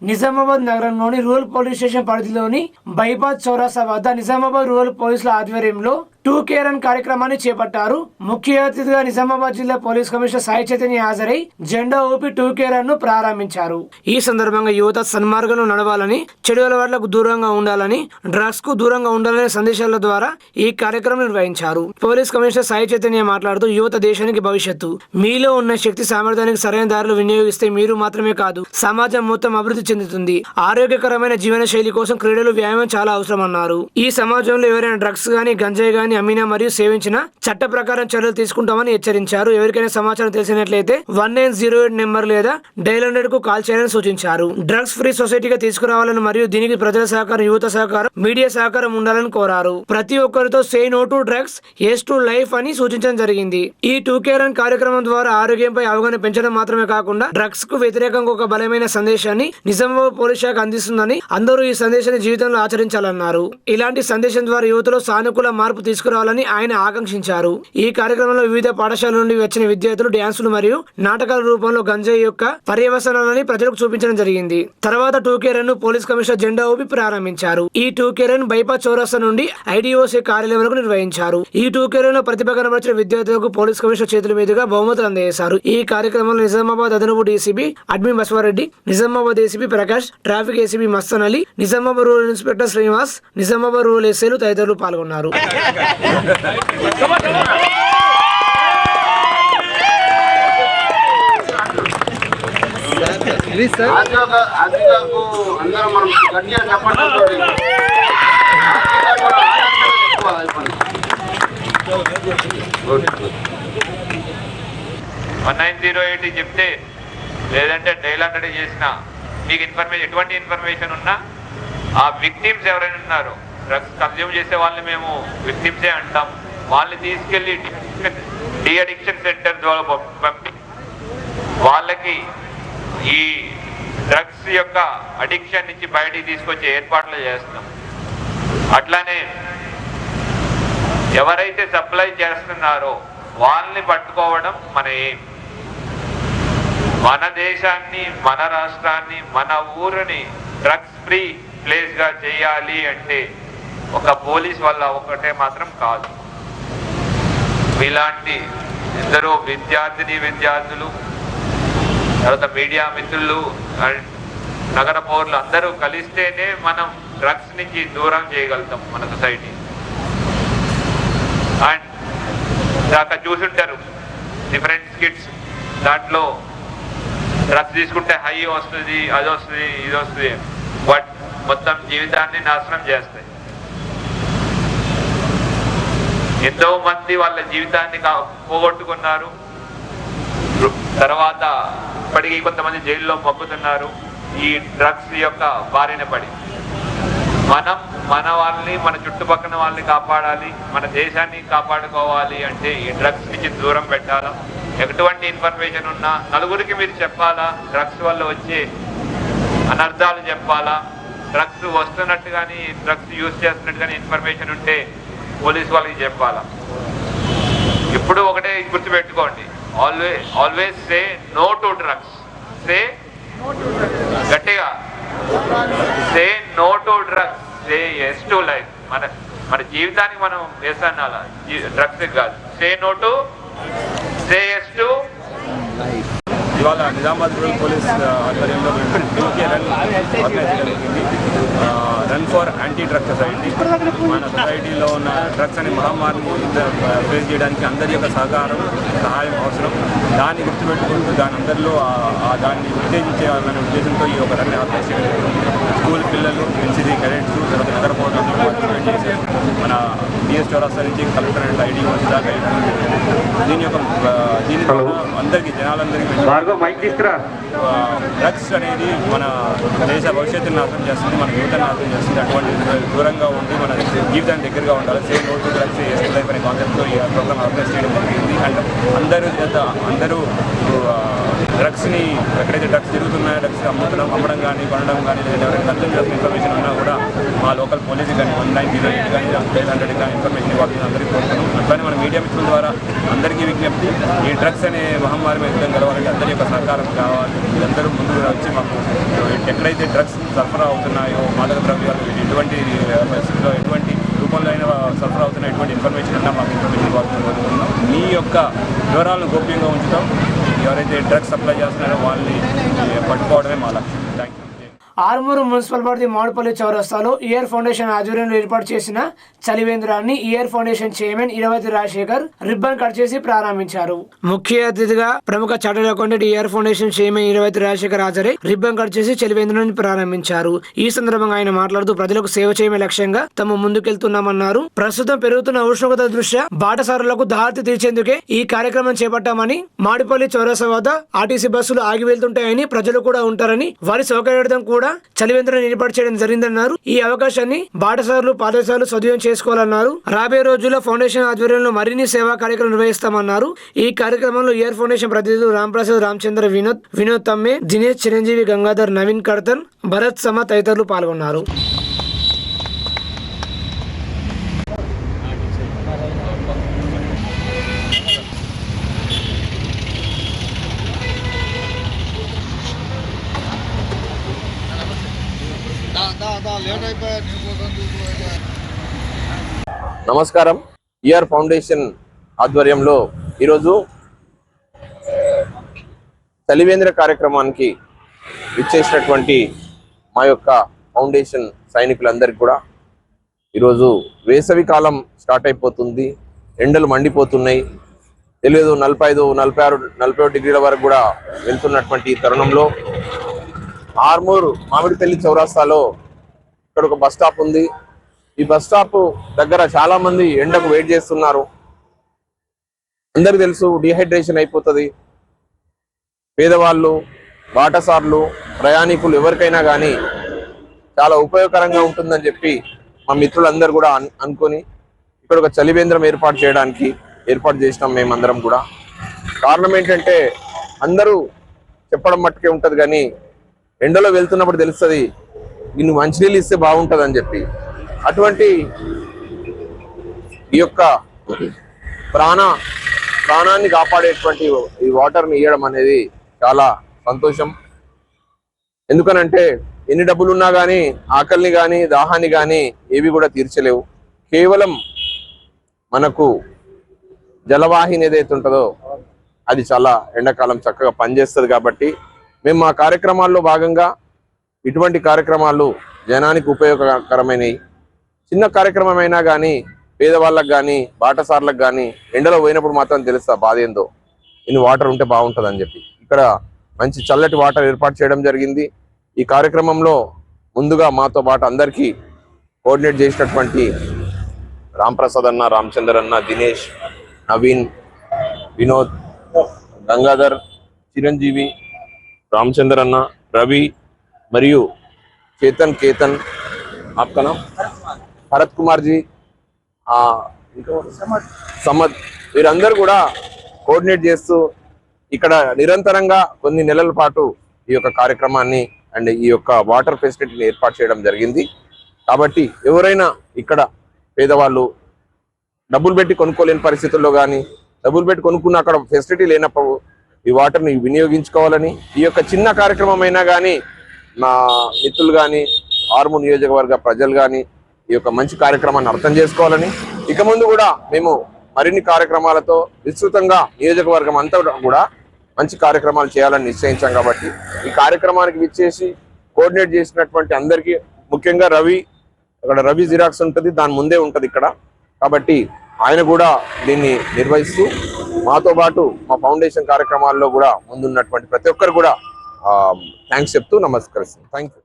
నిజామాబాద్ నగరంలోని rural police station పరిధిలోని bypass చౌరాసా వద్ద నిజామాబాద్ రూరల్ పోలీసుల ఆధ్వర్యంలో 2K రన్ కార్యక్రమాన్ని చేపట్టారు. ముఖ్య అతిథిగా నిజామాబాద్ జిల్లా పోలీస్ కమిషనర్ సాయి చైతన్య హాజరై జెండా ఊపి 2K రన్ ను ప్రారంభించారు. ఈ సందర్భంగా యువత సన్మార్గంలో నడవాలని, చెడు అలవాట్లకు దూరంగా ఉండాలని, డ్రగ్స్ కు దూరంగా ఉండాలనే సందేశాల ద్వారా ఈ కార్యక్రమం నిర్వహించారు. పోలీస్ కమిషనర్ సాయి చైతన్య మాట్లాడుతూ, యువత దేశానికి భవిష్యత్తు. మీలో ఉన్న శక్తి సామర్థ్యానికి సరైన దారులు వినియోగిస్తే మీరు మాత్రమే కాదు, సమాజం మొత్తం అభివృద్ధి చెందుతుంది. ఆరోగ్యకరమైన జీవన శైలి కోసం క్రీడలు, వ్యాయామం చాలా అవసరం అన్నారు. ఈ సమాజంలో ఎవరైనా డ్రగ్స్ గానీ, గంజాయి గానీ అమ్మినా మరియు సేవించిన చట్ట ప్రకారం చర్యలు తీసుకుంటామని హెచ్చరించారు. ఎవరికైనా సమాచారం తెలిసినట్లయితే 1908 నెంబర్ లేదా డైల్ 100 కు కాల్ చేయాలని సూచించారు. డ్రగ్స్ ఫ్రీ సొసైటీగా తీసుకురావాలని మరియు దీనికి ప్రజల సహకారం, యువత సహకారం, మీడియా సహకారం ఉండాలని కోరారు. ప్రతి ఒక్కరితో say no to drugs, yes to life అని సూచించడం జరిగింది. ఈ 2K రన్ కార్యక్రమం ద్వారా ఆరోగ్యంపై అవగాహన పెంచడం మాత్రమే కాకుండా డ్రగ్స్ కు వ్యతిరేకంగా ఒక బలమైన సందేశాన్ని నిజామాబాద్ పోలీస్ శాఖ అందిస్తుందని, అందరూ ఈ సందేశాన్ని జీవితంలో ఆచరించాలన్నారు. ఇలాంటి సందేశం ద్వారా యువతలో సానుకూల మార్పు తీసుకురావాలని ఆయన ఆకాంక్షించారు. ఈ కార్యక్రమంలో వివిధ పాఠశాలల నుండి వచ్చిన విద్యార్థులు డ్యాన్సులు మరియు నాటకాల రూపంలో గంజాయి యొక్క పర్యవసనాలని ప్రజలకు చూపించడం జరిగింది. తర్వాత 2K రన్ ను పోలీస్ కమిషనర్ జెండా ఊపి ప్రారంభించారు. ఈ 2K రన్ బైపాస్ చౌరస్తా నుండి IDOC కార్యాలయం వరకు నిర్వహించారు. ఈ 2K రన్ లో ప్రతిభ కనబరిచిన విద్యార్థులకు పోలీస్ కమిషనర్ చేతుల మీదుగా బహుమతులు అందజేశారు. ఈ కార్యక్రమంలో నిజామాబాద్ అదనపు DCP admin Basavareddy, Nizamabad ACP Prakash, traffic ACP Mastan Ali, Nizamabad rural inspector Srinivas, Nizamabad rural ఎస్ఐలు తదితరులు పాల్గొన్నారు. చెప్తే లేదంటే డైల్ 100 చేసిన మీకు ఇన్ఫర్మేషన్, ఎటువంటి ఇన్ఫర్మేషన్ ఉన్నా ఆ విక్టిమ్స్ ఎవరైనా ఉన్నారో, డ్రగ్స్ కన్జ్యూమ్ చేసే వాళ్ళని మేము విక్టిమ్సే అంటాం. వాళ్ళని తీసుకెళ్ళి డి అడిక్షన్ సెంటర్ ద్వారా పంపి వాళ్ళకి ఈ డ్రగ్స్ యొక్క అడిక్షన్ నుంచి బయటికి తీసుకొచ్చే ఏర్పాట్లు చేస్తాం. అట్లానే ఎవరైతే సప్లై చేస్తున్నారో వాళ్ళని పట్టుకోవడం మన ఏం. మన దేశాన్ని, మన రాష్ట్రాన్ని, మన ఊరిని డ్రగ్స్ ఫ్రీ ప్లేస్గా చేయాలి అంటే ఒక పోలీస్ వల్ల ఒకటే మాత్రం కాదు. ఇలాంటి ఎందరో విద్యార్థులు, తర్వాత మీడియా మిత్రులు, నగర పౌరులు అందరూ కలిస్తేనే మనం డ్రగ్స్ నుంచి దూరం చేయగలుగుతాం మన సొసైటీ. అండ్ దాకా చూసుంటారు డిఫరెంట్ స్కిట్స్, దాంట్లో డ్రగ్స్ తీసుకుంటే హై వస్తుంది, అది వస్తుంది, ఇది వస్తుంది, బట్ మొత్తం జీవితాన్ని నాశనం చేస్తాయి. ఎంతో మంది వాళ్ళ జీవితాన్ని పోగొట్టుకున్నారు. తర్వాత ఇప్పటికీ కొంతమంది జైల్లో మగ్గుతున్నారు ఈ డ్రగ్స్ యొక్క బారిన పడి. మనం మన వాళ్ళని, మన చుట్టుపక్కల వాళ్ళని కాపాడాలి, మన దేశాన్ని కాపాడుకోవాలి అంటే ఈ డ్రగ్స్ నుంచి దూరం పెట్టాలా. ఎటువంటి ఇన్ఫర్మేషన్ ఉన్నా నలుగురికి మీరు చెప్పాలా. డ్రగ్స్ వల్ల వచ్చే అనర్థాలు చెప్పాలా. డ్రగ్స్ వస్తున్నట్టు కానీ, డ్రగ్స్ యూజ్ చేస్తున్నట్టు కానీ ఇన్ఫర్మేషన్ ఉంటే పోలీస్ వాళ్ళకి చెప్పాలా. ఇప్పుడు ఒకటే గుర్తుపెట్టుకోండి, always say no to drugs. Say గట్టిగా, say no to drugs, say yes to life. మన జీవితానికి మనం వేసన్నాలా, డ్రగ్స్ కాదు. Say no to, say yes to life. ఇవాళ నిజామాబాద్ రూరల్ పోలీస్ ఆధ్వర్యంలో 2K రన్ ఆర్గనైజ్ జరిగింది. Run for anti drug society. మన సొసైటీలో ఉన్న డ్రగ్స్ అనే మహమ్మారిని ఫేస్ చేయడానికి అందరి యొక్క సహాయం అవసరం. దాన్ని గుర్తుపెట్టుకుంటూ దాన్ని ఉత్తేజించాలనే ఉద్దేశంతో ఈ ఒక రన్ ఆర్గనైజ్ చేయడం. స్కూల్ పిల్లలు, NCC క్యాడెట్స్, తర్వాత నగర పౌరులు పార్టిసిపేట్ చేశారు. మన BS చౌరస్తా నుంచి కలెక్టరేట్ IDOC దాకా దీని అందరికీ, జనాలందరికీ డ్రగ్స్ అనేది మన దేశ భవిష్యత్తుని నాశనం చేస్తుంది, మన యువతను నాశనం చేస్తుంది. అటువంటి దూరంగా ఉండి మన జీవితానికి దగ్గరగా ఉండాలి. Same no to drugs, yes to life అనే కాన్సెప్ట్తో ఈ ప్రోగ్రామ్ ఆర్గనైజ్ చేయడం జరిగింది. అండ్ అందరూ డ్రగ్స్ని, ఎక్కడైతే డ్రగ్స్ జరుగుతున్నాయో, డ్రగ్స్ అమ్మడం కానీ, కొనడం కానీ, లేదా ఎవరైనా కన్సల్ట్ చేసిన ఇన్ఫర్మేషన్ ఉన్నా కూడా మా లోకల్ పోలీసు కానీ 1908 కానీ 100 కానీ ఇన్ఫర్మేషన్ ఇవ్వాలని అందరికీ కోరుతున్నాం. అట్లానే మనం మీడియా మిత్రుల ద్వారా అందరికీ విజ్ఞప్తి, ఈ డ్రగ్స్ అనే మహమ్మారి మీద యుద్ధం గెలవాలంటే అందరి యొక్క సహకారం కావాలి. మీరందరూ ముందుకు వచ్చి మాకు ఎక్కడైతే డ్రగ్స్ సరఫరా అవుతున్నాయో, మాదక ద్రవ్యాలు ఎటువంటి పరిస్థితుల్లో ఎటువంటి రూపంలో అయినా సరఫరా అవుతున్న ఎటువంటి ఇన్ఫర్మేషన్ ఉన్నా మాకు ఇన్ఫర్మేషన్ ఇవ్వాలనుకుంటున్నాం. మీ యొక్క వివరాలను గోప్యంగా ఉంచుతాం. ఎవరైతే డ్రగ్స్ సప్లై చేస్తున్నారో వాళ్ళని పట్టుకోవడమే మా లక్ష్యం. Thank you. ఆర్మూరు మున్సిపల్ పరిధి మామిడిపల్లి చౌరస్తాలో ఇయర్ ఫౌండేషన్ ఆధ్వర్యంలో ఏర్పాటు చేసిన చలివేంద్రాన్ని year foundation chairman Iravathi Rajasekhar ribbon cut చేసి ప్రారంభించారు. ముఖ్య అతిథిగా ప్రముఖ chartered accountant year foundation chairman Iravathi Rajasekhar హాజరై రిబ్బన్ కట్ చేసి చలివేంద్రాన్ని ప్రారంభించారు. ఈ సందర్భంగా ఆయన మాట్లాడుతూ ప్రజలకు సేవ చేయమే లక్ష్యంగా తాము ముందుకెళ్తున్నామన్నారు. ప్రస్తుతం పెరుగుతున్న ఉష్ణోగ్రత దృష్ట్యా బాటసారులకు దాహర్తి తీర్చేందుకే ఈ కార్యక్రమం చేపట్టామని, మామిడిపల్లి చౌరస్తా వద్ద ఆర్టీసీ బస్సులు ఆగి వెళ్తుంటాయని, ప్రజలు కూడా ఉంటారని, వారి సౌకర్యార్థం కూడా చలివేంద్రాన్ని ఏర్పాటు చేయడం జరిగిందన్నారు. ఈ అవకాశాన్ని బాటసారులు పాదచారులు సద్వినియోగం చేసుకోవాలన్నారు. రాబోయే రోజుల్లో ఫౌండేషన్ ఆధ్వర్యంలో మరిన్ని సేవా కార్యక్రమం నిర్వహిస్తామన్నారు. ఈ కార్యక్రమంలో ఇయర్ ఫౌండేషన్ ప్రతినిధులు రాంప్రసాద్, రామచంద్ర, వినోద్ తమ్మే, దినేష్, చిరంజీవి, గంగాధర్, నవీన్ కర్తన్, భరత్, సమ తదితరులు పాల్గొన్నారు. నమస్కారం. ఇయర్ ఫౌండేషన్ ఆధ్వర్యంలో ఈరోజు చలివేంద్ర కార్యక్రమానికి ఇచ్చేసినటువంటి మా యొక్క ఫౌండేషన్ సైనికులందరికీ కూడా ఈరోజు వేసవి కాలం స్టార్ట్ అయిపోతుంది. ఎండలు మండిపోతున్నాయి. తెలియదు 45, 46, 47 డిగ్రీల వరకు కూడా వెళ్తున్నటువంటి తరుణంలో ఆర్మూరు మామిడిపల్లి చౌరస్తాలో ఇక్కడ ఒక బస్ స్టాప్ ఉంది. ఈ బస్ స్టాప్ దగ్గర చాలా మంది ఎండకు వెయిట్ చేస్తున్నారు. అందరికి తెలుసు డిహైడ్రేషన్ అయిపోతుంది. పేదవాళ్ళు, బాటసార్లు, ప్రయాణికులు ఎవరికైనా కానీ చాలా ఉపయోగకరంగా ఉంటుందని చెప్పి మా మిత్రులందరూ కూడా అనుకొని ఇక్కడ ఒక చలివేంద్రం ఏర్పాటు చేసినాం మేమందరం కూడా. కారణం ఏంటంటే అందరూ చెప్పడం మట్టుకే ఉంటుంది, కానీ ఎండలో వెళ్తున్నప్పుడు తెలుస్తుంది ఇన్ని మంచినీళ్ళు ఇస్తే బాగుంటుంది అని చెప్పి. అటువంటి ఈ యొక్క ప్రాణాన్ని కాపాడేటువంటి ఈ వాటర్ని ఇవ్వడం అనేది చాలా సంతోషం. ఎందుకనంటే ఎన్ని డబ్బులు ఉన్నా కానీ ఆకలిని కానీ దాహాన్ని కానీ ఏవి కూడా తీర్చలేవు. కేవలం మనకు జలవాహిని ఏదైతే ఉంటుందో అది చాలా ఎండాకాలం చక్కగా పనిచేస్తుంది. కాబట్టి మేము మా కార్యక్రమాల్లో భాగంగా ఇటువంటి కార్యక్రమాలు జనానికి ఉపయోగకరమైనవి. చిన్న కార్యక్రమం అయినా కానీ పేదవాళ్ళకు కానీ బాటసార్లకు కానీ ఎండలో పోయినప్పుడు మాత్రం తెలుస్తా బాధ ఏందో. ఇన్ని వాటర్ ఉంటే బాగుంటుంది అని చెప్పి ఇక్కడ మంచి చల్లటి వాటర్ ఏర్పాటు చేయడం జరిగింది. ఈ కార్యక్రమంలో ముందుగా మాతో పాటు అందరికీ కోఆర్డినేట్ చేసినటువంటి రాంప్రసాద్ అన్న, రామచంద్ర అన్న, దినేష్, నవీన్, వినోద్, గంగాధర్, చిరంజీవి, రామచంద్ర అన్న, రవి మరియు కేతన్ ఆప్కనా భరత్ కుమార్ జీ, సమద్, వీరందరూ కూడా కోఆర్డినేట్ చేస్తూ ఇక్కడ నిరంతరంగా కొన్ని నెలల పాటు ఈ యొక్క కార్యక్రమాన్ని అండ్ ఈ యొక్క వాటర్ ఫెసిలిటీని ఏర్పాటు చేయడం జరిగింది. కాబట్టి ఎవరైనా ఇక్కడ పేదవాళ్ళు డబ్బులు పెట్టి కొనుక్కోలేని పరిస్థితుల్లో కానీ డబ్బులు పెట్టి కొనుక్కున్న అక్కడ ఫెసిలిటీ లేనప్పుడు ఈ వాటర్ని వినియోగించుకోవాలని, ఈ యొక్క చిన్న కార్యక్రమం అయినా కానీ మా మిత్రులు కానీ ఆర్మూరు నియోజకవర్గ ప్రజలు కానీ ఈ యొక్క మంచి కార్యక్రమాన్ని అర్థం చేసుకోవాలని, ఇక ముందు కూడా మేము మరిన్ని కార్యక్రమాలతో విస్తృతంగా నియోజకవర్గం అంతా కూడా మంచి కార్యక్రమాలు చేయాలని నిశ్చయించాం. కాబట్టి ఈ కార్యక్రమానికి విచ్చేసి కోఆర్డినేట్ చేసినటువంటి అందరికీ, ముఖ్యంగా రవి, అక్కడ రవి జిరాక్స్ ఉంటుంది, దాని ముందే ఉంటుంది ఇక్కడ. కాబట్టి ఆయన కూడా దీన్ని నిర్వహిస్తూ మాతో పాటు మా ఫౌండేషన్ కార్యక్రమాల్లో కూడా ముందున్నటువంటి ప్రతి ఒక్కరు కూడా థ్యాంక్స్ చెప్తూ నమస్కరిస్తాను. Thank you.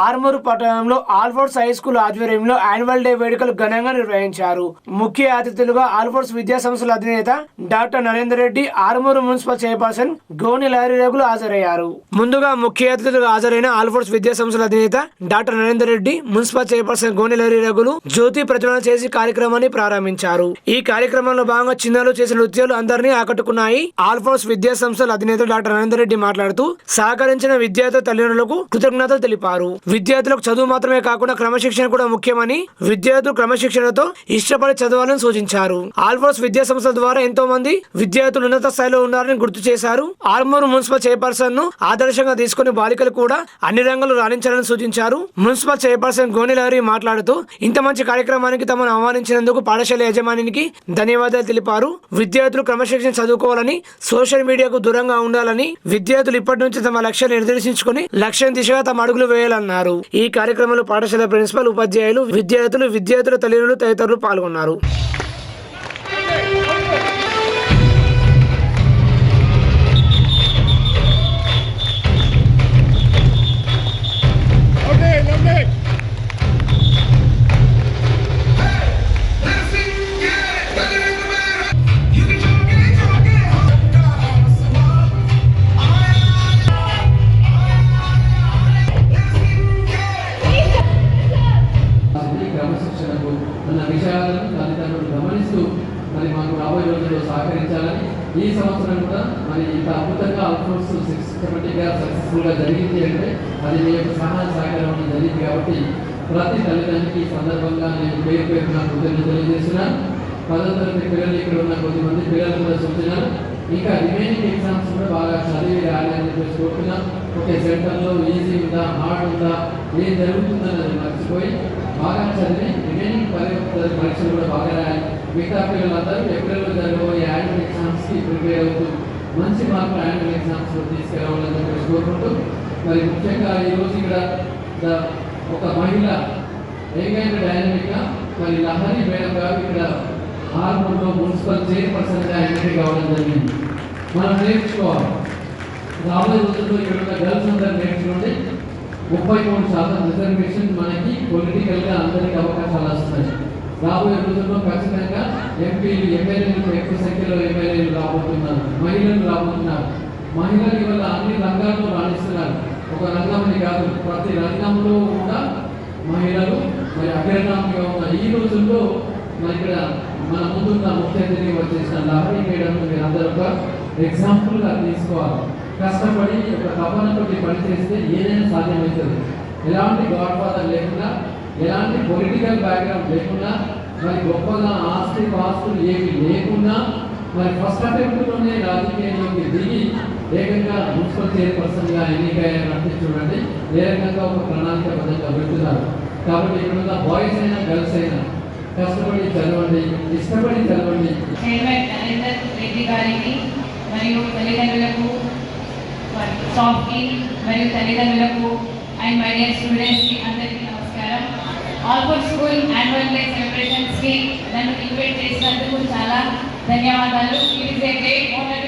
ఆర్మూరు పట్టణంలో ఆల్ఫోర్స్ హై స్కూల్ ఆధ్వర్యంలో యాన్యువల్ డే వేడుకలు ఘనంగా నిర్వహించారు. ముఖ్య అతిథులుగా ఆల్ఫోర్స్ విద్యా సంస్థల అధినేత doctor Narender Reddy, Armoor municipal chairperson గోని లారీ రఘులు హాజరయ్యారు. ముందుగా ముఖ్య అతిథులుగా హాజరైన ఆల్ఫోర్స్ విద్యా సంస్థల అధినేత doctor Narender Reddy, municipal chairperson గోని లారీ రఘులు జ్యోతి ప్రజ్వలన చేసి కార్యక్రమాన్ని ప్రారంభించారు. ఈ కార్యక్రమంలో భాగంగా చిన్నారులు చేసిన నృత్యాలు అందరినీ ఆకట్టుకున్నాయి. ఆల్ఫోర్స్ విద్యా సంస్థల అధినేత డాక్టర్ నరేందర్ రెడ్డి మాట్లాడుతూ సహకరించిన విద్యార్థుల తల్లిదండ్రులకు కృతజ్ఞతలు తెలిపారు. విద్యార్థులకు చదువు మాత్రమే కాకుండా క్రమశిక్షణ కూడా ముఖ్యమని, విద్యార్థులు క్రమశిక్షణతో ఇష్టపడి చదవాలని సూచించారు. ఆల్ఫోర్స్ విద్యా సంస్థల ద్వారా ఎంతో మంది విద్యార్థులు ఉన్నత స్థాయిలో ఉన్నారని గుర్తు చేశారు. ఆర్మూరు మున్సిపల్ చైర్పర్సన్ ను ఆదర్శంగా తీసుకుని బాలికలు కూడా అన్ని రంగాల్లో రాణించాలని సూచించారు. మున్సిపల్ చైర్పర్సన్ గోనెలహరి మాట్లాడుతూ ఇంత మంచి కార్యక్రమానికి తమను ఆహ్వానించినందుకు పాఠశాల యాజమాన్యానికి ధన్యవాదాలు తెలిపారు. విద్యార్థులు క్రమశిక్షణ చదువుకోవాలని, సోషల్ మీడియాకు దూరంగా ఉండాలని, విద్యార్థులు ఇప్పటి నుంచి తమ లక్ష్యాన్ని నిర్దేశించుకుని లక్ష్యం దిశగా తమ అడుగులు వేయాలన్నారు. ఈ కార్యక్రమంలో పాఠశాల ప్రిన్సిపల్, ఉపాధ్యాయులు, విద్యార్థుల తల్లిదండ్రులు తదితరులు పాల్గొన్నారు. క్రమశిక్షణకు ఉన్న విషయాలను తల్లిదండ్రులు గమనిస్తూ మరి మాకు రాబోయే రోజుల్లో సహకరించాలని, ఈ సంవత్సరం కూడా మరి ఇంత అద్భుతంగా ఆల్మోస్ట్ సిస్టమేటిక్గా సక్సెస్ఫుల్గా జరిగింది అంటే అది మీ యొక్క సహాయ సహకారం జరిగింది. కాబట్టి ప్రతి తల్లిదండ్రులకి ఈ సందర్భంగా నేను పేరు నా కృతజ్ఞతలు తెలియజేస్తున్నాను. 10వ తరగతి పిల్లలు ఇక్కడ ఉన్న కొద్దిమంది పిల్లలు కూడా చూస్తున్నాను. ఇంకా రిమైనింగ్ ఎగ్జామ్స్ కూడా బాగా చదివి రాయాలని చెప్పేసి కోరుతున్నాం. ఓకే, సెంటర్లో ఈజీ ఉందా, హార్డ్ ఉందా, ఏం జరుగుతుందని మర్చిపోయి బాగా చదివి రిమైనింగ్ పరీక్షలు కూడా బాగా రాయాలి. మిగతా పిల్లలందరూ ఏప్రిల్లో జరగబోయే యాన్యువల్ ఎగ్జామ్స్కి ప్రిపేర్ అవుతూ మంచి మార్కులు యాన్యువల్ ఎగ్జామ్స్లో తీసుకురావాలని చెప్పేసి కోరుకుంటూ మరి ముఖ్యంగా ఈరోజు ఇక్కడ ఒక మహిళ ఏకైక డైనమిక్గా మరి లహరి మేడం గారు ఇక్కడ ఆర్మూర్లో మున్సిపల్ చైర్పర్సన్గా ఎన్నిక కావడం జరిగింది. మనం నేర్చుకోవాలి. రాబోయే రోజుల్లో ఇక్కడ ఉన్న గర్ల్స్ అందరూ నేర్చుకోండి. 33% రిజర్వేషన్ మనకి పొలిటికల్గా అందరికీ అవకాశాలు వస్తున్నాయి. రాబోయే రోజుల్లో ఖచ్చితంగా ఎంపీలు, ఎమ్మెల్యేలు ఎక్కువ సంఖ్యలో ఎమ్మెల్యేలు రాబోతున్నారు, మహిళలు రాబోతున్నారు. మహిళలు వల్ల అన్ని రంగాల్లో రాణిస్తున్నారు. ఒక రంగంని కాదు, ప్రతి రంగంలో కూడా మహిళలు మరి అగ్రగామిగా ఉన్న ఈ రోజుల్లో మరి ఇక్కడ మన ముందున్న ముఖ్య అతిథిగా వచ్చేసిన లహరి మేడం మీరు అందరూ ఒక ఎగ్జాంపుల్గా తీసుకోవాలి. కష్టపడి ఒక తపనతో పనిచేస్తే ఏదైనా సాధ్యమవుతుంది. ఎలాంటి గాడ్ ఫాదర్ లేకుండా, ఎలాంటి పొలిటికల్ బ్యాక్గ్రౌండ్ లేకుండా, మరి గొప్పగా ఆస్తి పాస్తులు ఏమి లేకుండా మరి ఫస్ట్ అటెంప్ట్లోనే రాజకీయంలోకి దిగి ఏకంగా మున్సిపల్ చైర్పర్సన్గా ఎన్నికయ్యారంటే చూడండి ఏ రకంగా ఒక ప్రణాళికబద్ధంగా పెడుతున్నారు. కాబట్టి ఇక్కడ బాయ్స్ అయినా గర్ల్స్ అయినా కష్టపడి చదవండి, ఇష్టపడి చదవండి. చైర్మన్ నరేందర్ రెడ్డి గారికి మరియు తల్లిదండ్రులకు, స్టాఫ్కి మరియు తల్లిదండ్రులకు అండ్ మై డియర్ స్టూడెంట్స్కి అందరికీ నమస్కారం. ఆల్ఫోర్ స్కూల్ యాన్యువల్ డే సెలబ్రేషన్స్కి నన్ను ఇన్వైట్ చేసినందుకు చాలా ధన్యవాదాలు. It is a great honour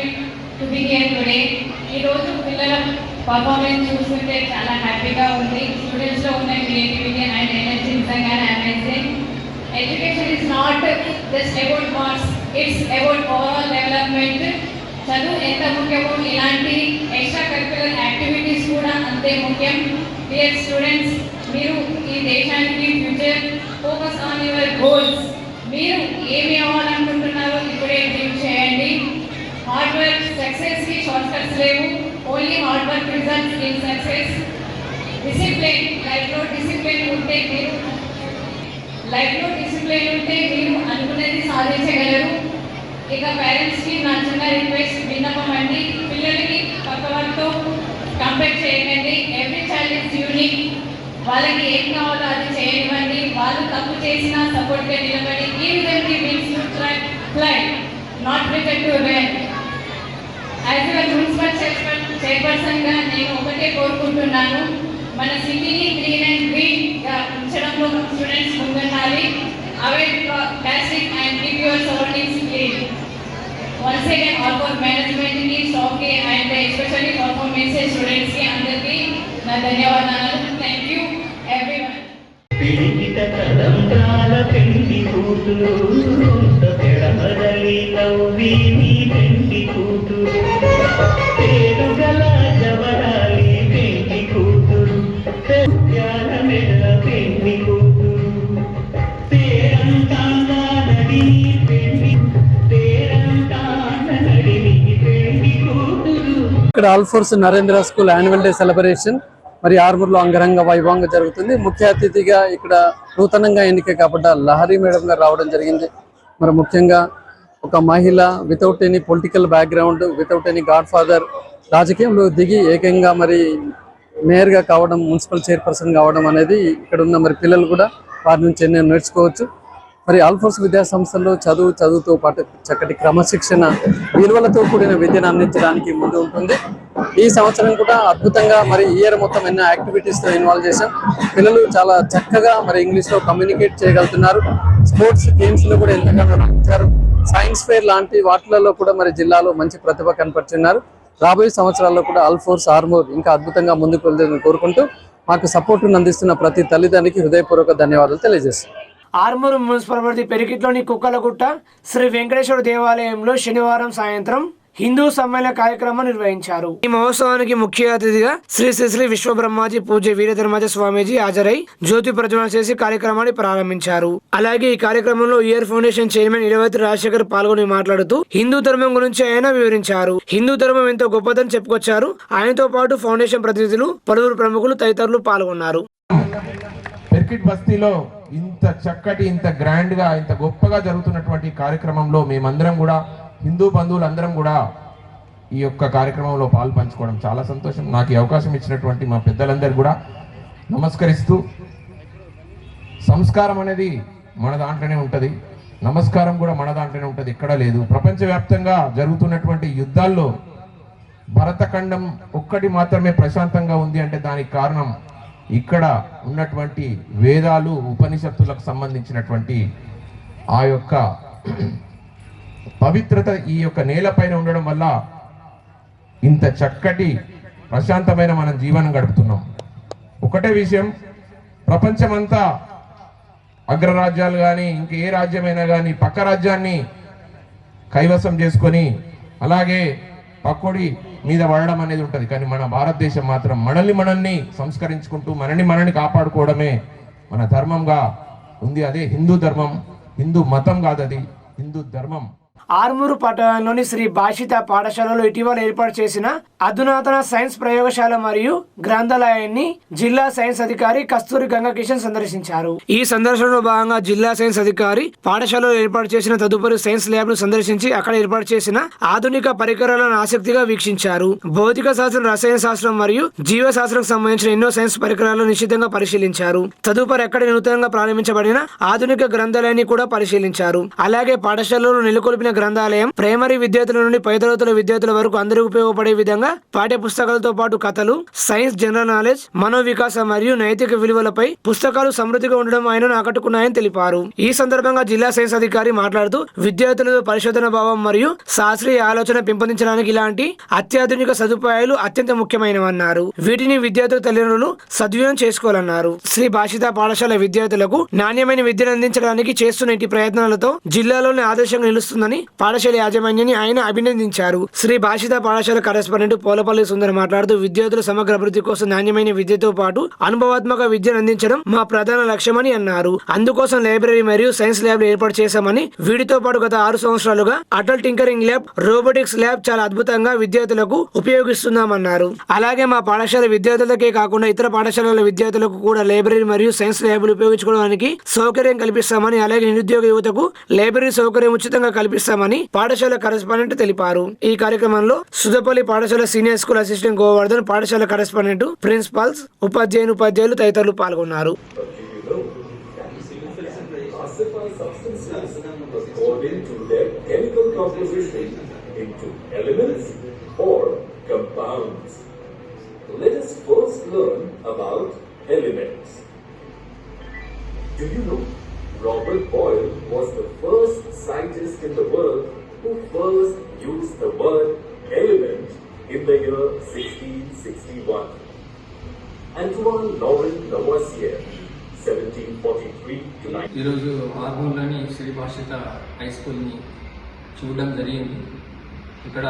to be here today. ఈరోజు పిల్లల పర్ఫార్మెన్స్ చూస్తుంటే చాలా హ్యాపీగా ఉంది. స్టూడెంట్స్లో ఉన్న క్రియేటివిటీ అండ్ ఎనర్జీ నిజంగానే amazing. Education is not just about marks, it's about overall development. చదువు ఎంత ముఖ్యమో ఇలాంటి ఎక్స్ట్రా కరిక్యులర్ యాక్టివిటీస్ కూడా అంతే ముఖ్యం. డియర్ స్టూడెంట్స్, మీరు ఈ దేశానికి future, focus on your goals. మీరు ఏమి అవ్వాలనుకుంటున్నారో ఇప్పుడే డ్రీమ్ చేయండి. హార్డ్ వర్క్, సక్సెస్కి షార్ట్ కట్స్ లేవు. Only hard work results in success. Discipline, లైఫ్లో డిసిప్లిన్ ఉంటే మీరు అనుకునేది సాధించగలరు. ఇక పేరెంట్స్కి నా చిన్న రిక్వెస్ట్, విన్నపం అండి, పిల్లలకి పక్క వాళ్ళతో కంపేర్ చేయకండి. Every child is unique. వాళ్ళకి ఏం కావాలో అది చేయనివ్వండి. వాళ్ళు తప్పు చేసినా సపోర్ట్గా నిలబడి give them the wings to fly, not pretend to run. As a municipal చైర్పర్సన్గా నేను ఒకటే కోరుకుంటున్నాను, మన సిటీని గ్రీన్ అండ్ గ్రీన్గా ఉంచడంలో స్టూడెంట్స్ ముందుండాలి. Avoid plastic and keep your surroundings clean. Once again, all for management ki, staff ki and especially performance students ki అందరికి నా ధన్యవాదాలు. Thank you everyone. పిడికిట కదంత్రాల పెండి కూతురు తెడమరలి నవ్వి నీ పెండి కూతురు పేరుగల జవరాలి పెండి కూతురు జ్ఞాన మెడ పెండి కూతురు పేరంతాంగా నడి పెండి ఇక్కడ Alphores Narendra school annual day celebration మరి ఆర్మూర్లో అంగరంగ వైభవంగా జరుగుతుంది. ముఖ్య అతిథిగా ఇక్కడ నూతనంగా ఎన్నిక కాబట్ట లహరి మేడం గారు రావడం జరిగింది. మరి ముఖ్యంగా ఒక మహిళ without any political background, without any God father, రాజకీయంలో దిగి ఏకంగా మరి మేయర్గా కావడం, మున్సిపల్ చైర్పర్సన్ కావడం అనేది ఇక్కడ ఉన్న మరి పిల్లలు కూడా వారి నుంచి ఎన్నో నేర్చుకోవచ్చు. మరి ఆల్ఫోర్స్ విద్యా సంస్థల్లో చదువుతో పాటు చక్కటి క్రమశిక్షణ విలువలతో కూడిన విద్యను అందించడానికి ముందు ఉంటుంది. ఈ సంవత్సరం కూడా అద్భుతంగా మరి ఇయర్ మొత్తం ఎన్నో యాక్టివిటీస్తో ఇన్వాల్వ్ చేశాం. పిల్లలు చాలా చక్కగా మరి ఇంగ్లీష్లో కమ్యూనికేట్ చేయగలుగుతున్నారు. స్పోర్ట్స్ గేమ్స్లో కూడా ఎంతగానో రాణించారు. సైన్స్ ఫెయిర్ లాంటి వాటిలలో కూడా మరి జిల్లాలో మంచి ప్రతిభ కనపరుచున్నారు. రాబోయే సంవత్సరాల్లో కూడా ఆల్ఫోర్స్ ఆర్మూర్ ఇంకా అద్భుతంగా ముందుకు వెళ్తుందని కోరుకుంటూ మాకు సపోర్టును అందిస్తున్న ప్రతి తల్లిదండ్రికి హృదయపూర్వక ధన్యవాదాలు తెలియజేస్తాం. ఆర్మూరు మున్సిపల్ పరిధి పెరికిట్లోని కుక్కలగుట్ట శ్రీ వెంకటేశ్వర దేవాలయంలో శనివారం సాయంత్రం హిందూ సమ్మేళన కార్యక్రమం నిర్వహించారు. ఈ మహోత్సవానికి ముఖ్య అతిథిగా శ్రీ శ్రీ శ్రీ విశ్వబ్రహ్మాజీ పూజ్య వీరధర్మాజ స్వామీజీ హాజరై జ్యోతి ప్రజ్వలన చేసి కార్యక్రమాన్ని ప్రారంభించారు. అలాగే ఈ కార్యక్రమంలో year foundation chairman Iravathi Rajasekhar పాల్గొని మాట్లాడుతూ హిందూ ధర్మం గురించి ఆయన వివరించారు. హిందూ ధర్మం ఎంతో గొప్పదని చెప్పుకొచ్చారు. ఆయనతో పాటు ఫౌండేషన్ ప్రతినిధులు, పలువురు ప్రముఖులు తదితరులు పాల్గొన్నారు. పెర్కిట్ బస్తీలో ఇంత చక్కటి, ఇంత గ్రాండ్ గా, ఇంత గొప్పగా జరుగుతున్నటువంటి కార్యక్రమంలో మేమందరం కూడా, హిందూ బంధువులందరం కూడా ఈ యొక్క కార్యక్రమంలో పాలు పంచుకోవడం చాలా సంతోషం. నాకు ఈ అవకాశం ఇచ్చినటువంటి మా పెద్దలందరూ కూడా నమస్కరిస్తూ, సంస్కారం అనేది మన దాంట్లోనే ఉంటుంది, నమస్కారం కూడా మన దాంట్లోనే ఉంటుంది, ఎక్కడా లేదు. ప్రపంచవ్యాప్తంగా జరుగుతున్నటువంటి యుద్ధాల్లో భరతఖండం ఒక్కటి మాత్రమే ప్రశాంతంగా ఉంది అంటే దానికి కారణం ఇక్కడ ఉన్నటువంటి వేదాలు, ఉపనిషత్తులకు సంబంధించినటువంటి ఆ యొక్క పవిత్రత ఈ యొక్క నేలపైన ఉండడం వల్ల ఇంత చక్కటి ప్రశాంతమైన మనం జీవనం గడుపుతున్నాం. ఒకటే విషయం, ప్రపంచమంతా అగ్రరాజ్యాలు కానీ ఇంకే రాజ్యమైనా కానీ పక్క రాజ్యాన్ని కైవసం చేసుకొని అలాగే పక్కోడి మీద పడడం అనేది ఉంటుంది. కానీ మన భారతదేశం మాత్రం మనల్ని సంస్కరించుకుంటూ మనల్ని కాపాడుకోవడమే మన ధర్మంగా ఉంది. అదే హిందూ ధర్మం. హిందూ మతం కాదు, అది హిందూ ధర్మం. ఆర్మూరు పట్టణంలోని శ్రీ భాషిత పాఠశాలలో ఇటీవల ఏర్పాటు చేసిన అధునాతన సైన్స్ ప్రయోగశాల మరియు గ్రంథాలయాన్ని జిల్లా సైన్స్ అధికారి కస్తూరి గంగాకిషన్ సందర్శించారు. ఈ సందర్శనలో భాగంగా జిల్లా సైన్స్ అధికారి పాఠశాలలో ఏర్పాటు చేసిన తదుపరి సైన్స్ ల్యాబ్ ను సందర్శించి అక్కడ ఏర్పాటు చేసిన ఆధునిక పరికరాలను ఆసక్తిగా వీక్షించారు. భౌతిక శాస్త్రం, రసాయన శాస్త్రం మరియు జీవశాస్త్రం సంబంధించిన ఎన్నో సైన్స్ పరికరాలను నిశ్చితంగా పరిశీలించారు. తదుపరి అక్కడ నూతనంగా ప్రారంభించబడిన ఆధునిక గ్రంథాలయాన్ని కూడా పరిశీలించారు. అలాగే పాఠశాలలో నెలకొల్పిన గ్రంథాలయం ప్రైమరీ విద్యార్థుల నుండి పై తరగతుల విద్యార్థుల వరకు అందరికీ ఉపయోగపడే విధంగా పాఠ్య పుస్తకాలతో పాటు కథలు, సైన్స్, జనరల్ నాలెడ్జ్, మనోవికాసం మరియు నైతిక విలువలపై పుస్తకాలు సమృద్ధిగా ఉండడం ఆయనను ఆకట్టుకున్నాయని తెలిపారు. ఈ సందర్భంగా జిల్లా సైన్స్ అధికారి మాట్లాడుతూ విద్యార్థులలో పరిశోధన భావం మరియు శాస్త్రీయ ఆలోచన పెంపొందించడానికి ఇలాంటి అత్యాధునిక సదుపాయాలు అత్యంత ముఖ్యమైనవన్నారు. వీటిని విద్యార్థుల తల్లిదండ్రులు సద్వినియోగం చేసుకోవాలన్నారు. శ్రీ భాషిత పాఠశాల విద్యార్థులకు నాణ్యమైన విద్యను అందించడానికి చేస్తున్న ఇటు ప్రయత్నాలతో జిల్లాలోనే ఆదర్శంగా నిలుస్తుందని పాఠశాల యాజమాన్యాన్ని ఆయన అభినందించారు. శ్రీ భాషిత పాఠశాల కరెస్పాండెంట్ పోలపల్లి సుందర్ మాట్లాడుతూ విద్యార్థుల సమగ్ర అభివృద్ధి కోసం నాణ్యమైన విద్యతో పాటు అనుభవాత్మక విద్యను అందించడం మా ప్రధాన లక్ష్యమని అన్నారు. అందుకోసం లైబ్రరీ మరియు సైన్స్ ల్యాబ్ ఏర్పాటు చేశామని, వీటితో పాటు గత 6 సంవత్సరాలుగా Atal tinkering lab, robotics lab చాలా అద్భుతంగా విద్యార్థులకు ఉపయోగిస్తున్నామన్నారు. అలాగే మా పాఠశాల విద్యార్థులకే కాకుండా ఇతర పాఠశాలల విద్యార్థులకు కూడా లైబ్రరీ మరియు సైన్స్ ల్యాబ్లు ఉపయోగించుకోవడానికి సౌకర్యం కల్పిస్తామని, అలాగే నిరుద్యోగ యువతకు లైబ్రరీ సౌకర్యం ఉచితంగా కల్పిస్తామని పాఠశాల కరెస్పాండెంట్ తెలిపారు. ఈ కార్యక్రమంలో సుదపల్లి పాఠశాల సీనియర్ స్కూల్ అసిస్టెంట్ గోవర్ధన్, పాఠశాల కరెస్పాండెంట్, ప్రిన్సిపాల్స్, ఉపాధ్యాయులు తదితరులు పాల్గొన్నారు. Do you know Robert Boyle was the first scientist in the world who first used the word element in the year 1661. Antoine Laurent Lavoisier, 1743 to 19. ఈరోజు ఆర్మూర్లోని Shri Bhashita high స్కూల్ని చూడడం జరిగింది. ఇక్కడ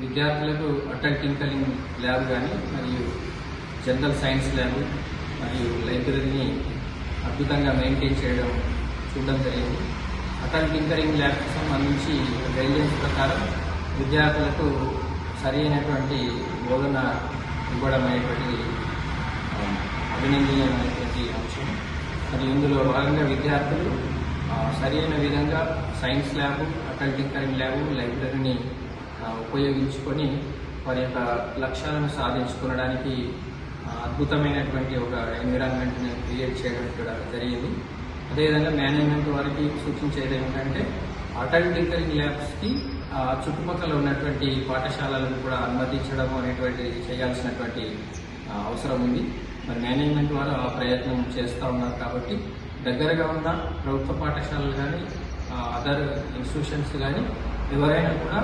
విద్యార్థులకు అటల్ టింకరింగ్ ల్యాబ్ కానీ మరియు జనరల్ సైన్స్ ల్యాబ్ మరియు లైబ్రరీని అద్భుతంగా మెయింటైన్ చేయడం చూడడం జరిగింది. అటల్ టింకరింగ్ ల్యాబ్కి సంబంధించి గైడ్లైన్స్ ప్రకారం విద్యార్థులకు సరైనటువంటి బోధన ఇవ్వడం అనేటువంటిది అభినందనీయమైనటువంటి అంశం. మరి ఇందులో భాగంగా విద్యార్థులు సరైన విధంగా science lab, Atal tinkering lab, లైబ్రరీని ఉపయోగించుకొని వారి యొక్క లక్ష్యాలను సాధించుకోవడానికి అద్భుతమైనటువంటి ఒక ఎన్విరాన్మెంట్ని క్రియేట్ చేయడం కూడా జరిగింది. అదేవిధంగా మేనేజ్మెంట్ వారికి సూచించేది ఏమిటంటే అటల్ టింకరింగ్ ల్యాబ్స్కి చుట్టుపక్కల ఉన్నటువంటి పాఠశాలలను కూడా అనుమతించడం అనేటువంటిది చేయాల్సినటువంటి అవసరం ఉంది. మరి మేనేజ్మెంట్ వారు ఆ ప్రయత్నం చేస్తూ ఉన్నారు కాబట్టి దగ్గరగా ఉన్న ప్రభుత్వ పాఠశాలలు కానీ అదర్ ఇన్స్టిట్యూషన్స్ కానీ ఎవరైనా కూడా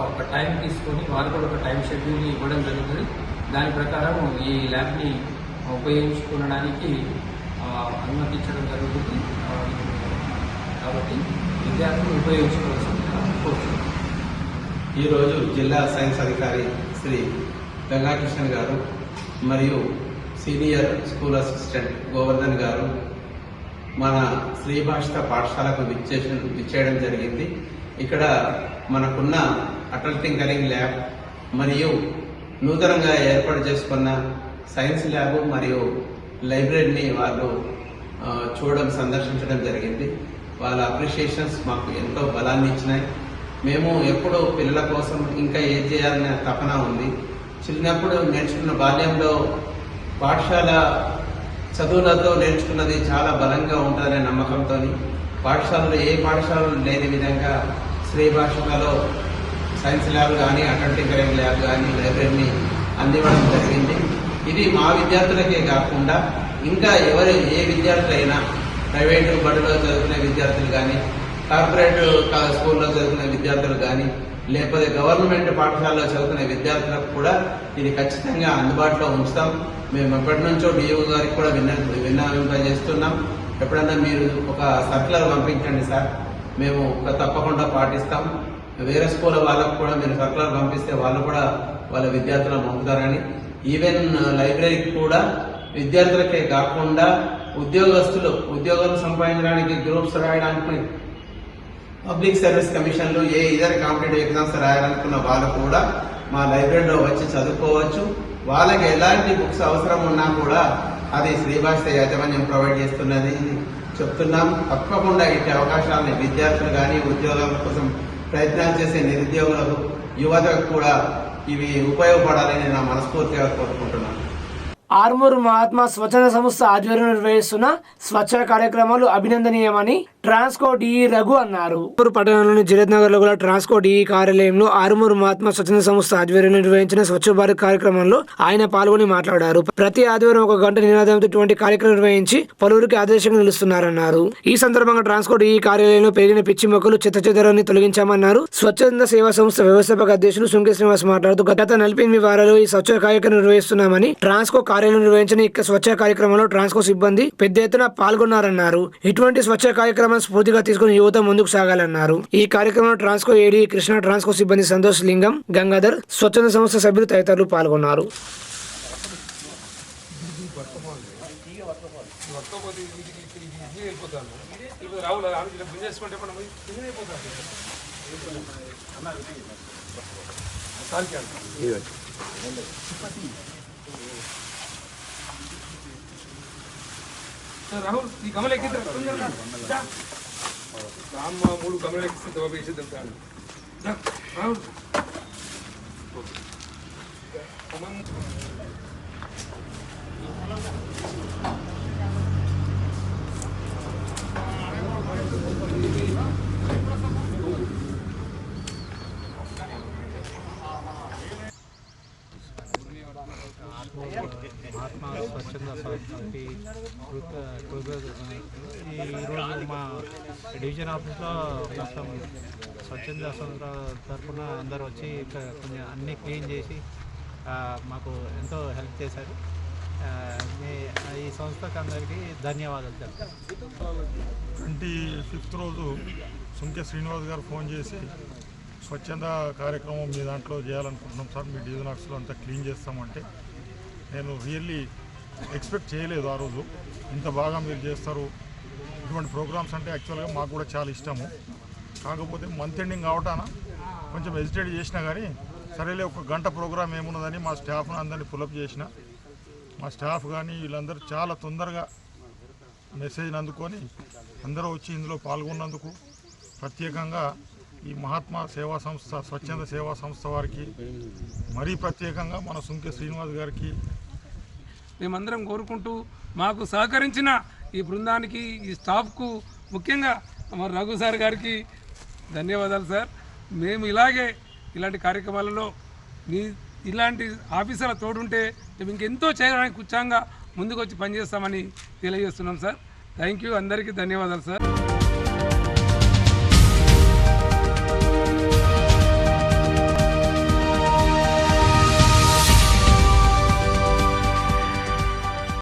ఒక టైం తీసుకొని వారు కూడా ఒక టైం షెడ్యూల్ని ఇవ్వడం జరుగుతుంది. దాని ప్రకారం ఈ ల్యాబ్ని ఉపయోగించుకోవడానికి అనుమతించడం జరుగుతుంది. కాబట్టి విద్యార్థులు ఉపయోగించుకోవాల్సిందిగా కోరుతున్నాను. ఈరోజు జిల్లా సైన్స్ అధికారి శ్రీ గంగాకృష్ణన్ గారు మరియు సీనియర్ స్కూల్ అసిస్టెంట్ గోవర్ధన్ గారు మన శ్రీభాషిత పాఠశాలకు విచ్చేయడం జరిగింది. ఇక్కడ మనకున్న అటల్ టింకరింగ్ ల్యాబ్ మరియు నూతనంగా ఏర్పాటు చేసుకున్న సైన్స్ ల్యాబ్ మరియు లైబ్రరీని వాళ్ళు సందర్శించడం జరిగింది. వాళ్ళ అప్రిషియేషన్స్ మాకు ఎంతో బలాన్ని ఇచ్చినాయి. మేము ఎప్పుడూ పిల్లల కోసం ఇంకా ఏం చేయాలనే తపన ఉంది. చిన్నప్పుడు నేర్చుకున్న బాల్యంలో పాఠశాల చదువులతో నేర్చుకున్నది చాలా బలంగా ఉంటుందనే నమ్మకంతో పాఠశాలలో ఏ పాఠశాలలు లేని విధంగా శ్రీభాషికలో సైన్స్ ల్యాబ్ కానీ, అటల్ టింకరింగ్ ల్యాబ్ కానీ, లైబ్రరీని అందివ్వడం జరిగింది. ఇది మా విద్యార్థులకే కాకుండా ఇంకా ఏ విద్యార్థులైనా ప్రైవేటు బడిలో చదువుకునే విద్యార్థులు కానీ, కార్పొరేట్ స్కూల్లో చదువుకునే విద్యార్థులు కానీ, లేకపోతే గవర్నమెంట్ పాఠశాలలో చదువుకునే విద్యార్థులకు కూడా ఇది ఖచ్చితంగా అందుబాటులో ఉంచుతాం. మేము ఎప్పటి నుంచో డిఓ గారికి కూడా విన్నవింపజేస్తున్నాం. ఎప్పుడన్నా మీరు ఒక సర్కులర్ పంపించండి సార్, మేము తప్పకుండా పాటిస్తాం. వేరే స్కూల్ వాళ్ళకు కూడా మీరు సర్కులర్ పంపిస్తే వాళ్ళు కూడా వాళ్ళ విద్యార్థులను పంపుతారని. ఈవెన్ లైబ్రరీకి కూడా విద్యార్థులకే కాకుండా ఉద్యోగాలు సంపాదించడానికి, గ్రూప్స్ రాయడానికి, పబ్లిక్ సర్వీస్ కమిషన్లు, ఇతర కాంపిటేటివ్ ఎగ్జామ్స్ రాయాలనుకున్న వాళ్ళు కూడా మా లైబ్రరీలో వచ్చి చదువుకోవచ్చు. వాళ్ళకి ఎలాంటి బుక్స్ అవసరం ఉన్నా కూడా అది శ్రీభాషిత యాజమాన్యం ప్రొవైడ్ చేస్తున్నది చెప్తున్నాం. తప్పకుండా ఇట్టి అవకాశాలని విద్యార్థులు కానీ, ఉద్యోగాల కోసం ప్రయత్నాలు చేసే నిరుద్యోగులకు, యువతకు కూడా ఇవి ఉపయోగపడాలని నా మనస్ఫూర్తిగా కోరుకుంటున్నాను. ఆర్మూర్ మహాత్మా స్వచ్ఛంద సంస్థ ఆధ్వర్యంలో నిర్వహిస్తున్న స్వచ్ఛ కార్యక్రమాలు అభినందనీయమని ట్రాన్స్కో డిఈ రఘు అన్నారు. ఆర్మూర్ పట్టణంలోని జిరేత్ నగర్ లో గల ట్రాన్స్కో డిఈ కార్యాలయంలో ఆర్మూర్ మహాత్మా స్వచ్ఛంద సంస్థ ఆధ్వర్యంలో నిర్వహించిన స్వచ్ఛ భారత్ కార్యక్రమంలో ఆయన పాల్గొని మాట్లాడారు. ప్రతి ఆదివారం 1 గంట నినాదంతో ఇటువంటి కార్యక్రమం నిర్వహించి పలువురికి ఆదర్శంగా నిలుస్తున్నారన్నారు. ఈ సందర్భంగా ట్రాన్స్కో డిఈ కార్యాలయంలో పెరిగిన పిచ్చి మొక్కలు, చెత్తచెదరాన్ని తొలగించామన్నారు. స్వచ్ఛంద సేవా సంస్థ వ్యవస్థాపక అధ్యక్షులు సుంకే శ్రీనివాస్ మాట్లాడుతూ గత 48 వారాలు ఈ స్వచ్ఛ కార్యక్రమం నిర్వహిస్తున్నామని, ట్రాన్స్కో కార్యాలయం నిర్వహించిన ఈ స్వచ్ఛ కార్యక్రమంలో ట్రాన్స్కో సిబ్బంది పెద్ద ఎత్తున పాల్గొన్నారన్నారు. ఇటువంటి స్వచ్ఛ కార్యక్రమాన్ని స్ఫూర్తిగా తీసుకుని యువత ముందుకు సాగాలన్నారు. ఈ కార్యక్రమంలో ట్రాన్స్కో ఏడీ కృష్ణ, ట్రాన్స్కో సిబ్బంది సంతోష్, లింగం, గంగాధర్, స్వచ్ఛంద సంస్థ సభ్యులు తదితరులు పాల్గొన్నారు. రాహుల్ ఈ గమల ఎక్కితే రామ్మ 3 గమల ఎక్కితే తవ వేసేద్దాం రాహుల్. మహాత్మా స్వచ్ఛంద సంస్థకి ఈరోజు మా డివిజన్ ఆఫీస్లో మొత్తం స్వచ్ఛంద సంస్థ తరఫున అందరూ వచ్చి కొంచెం అన్నీ క్లీన్ చేసి మాకు ఎంతో హెల్ప్ చేశారు. ఈ సంస్థకు అందరికీ ధన్యవాదాలు చెప్తాను. 25th రోజు సుంకే శ్రీనివాస్ గారు ఫోన్ చేసి స్వచ్ఛంద కార్యక్రమం మీ దాంట్లో చేయాలనుకుంటున్నాం సార్, మీ డివిజన్ ఆఫీస్లో అంతా క్లీన్ చేస్తామంటే నేను రియల్లీ ఎక్స్పెక్ట్ చేయలేదు ఆ రోజు ఇంత బాగా మీరు చేస్తారు. ఇటువంటి ప్రోగ్రామ్స్ అంటే యాక్చువల్గా మాకు కూడా చాలా ఇష్టము. కాకపోతే మంత్ ఎండింగ్ అవటాన కొంచెం హెజిటేట్ చేసినా కానీ సరేలే 1 గంట ప్రోగ్రామ్ ఏమున్నదని మా స్టాఫ్ను అందరినీ పులప్ చేసిన. మా స్టాఫ్ కానీ వీళ్ళందరూ చాలా తొందరగా మెసేజ్ని అందుకొని అందరూ వచ్చి ఇందులో పాల్గొన్నందుకు ప్రత్యేకంగా ఈ మహాత్మా సేవా సంస్థ స్వచ్ఛంద సేవా సంస్థ వారికి మరీ ప్రత్యేకంగా మన సుంకె శ్రీనివాస్ గారికి మేమందరం కోరుకుంటూ మాకు సహకరించిన ఈ బృందానికి ఈ స్టాఫ్కు ముఖ్యంగా మన రఘు సార్ గారికి ధన్యవాదాలు సార్. మేము ఇలాంటి కార్యక్రమాలలో ఇలాంటి ఆఫీసర్ల తోడుంటే మేము ఇంకెంతో చేయడానికి ఉత్సాహంగా ముందుకు వచ్చి పనిచేస్తామని తెలియజేస్తున్నాం సార్. థ్యాంక్ యూ, అందరికీ ధన్యవాదాలు సార్.